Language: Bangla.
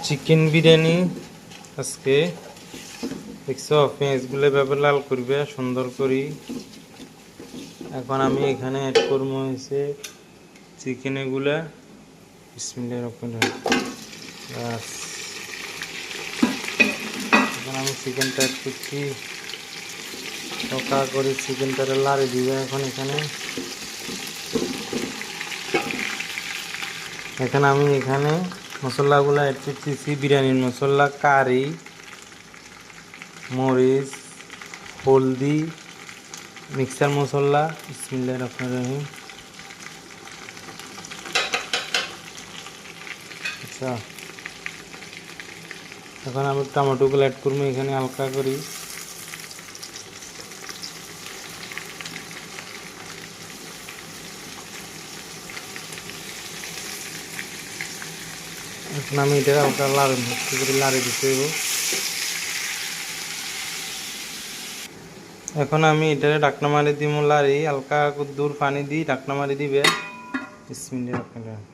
চিকেন বিরিয়ানি আজকে দেখছো পেঁয়াজগুলো এভাবে লাল করবে সুন্দর করি। এখন আমি এখানে অ্যাড করবো হয়েছে চিকেন এগুলা বিসমিল্লাহির রহমানির রহিম। বাস এখন আমি চিকেনটা অ্যাড করছি, সকা করে চিকেনটারে লাড়ি দিবে। এখন এখানে আমি এখানে মশলাগুলো অ্যাড করতেছি, বিরিয়ানির মশলা, কারি, মরিচ, হলদি, মিক্সার মশলা। বিসমিল্লাহির রহমানির রহিম। আচ্ছা, এখন আমি টমেটোগুলো অ্যাড করবো এখানে হালকা করি। এখন আমি এটা হালকা লাড়ি দিতে হইব। এখন আমি এটা ঢাকনা মারি দিব, লাড়ি হালকা দূর পানি দিই, ঢাকনা মারি দিবে। বিসমিল্লাহির রহমানির রহিম।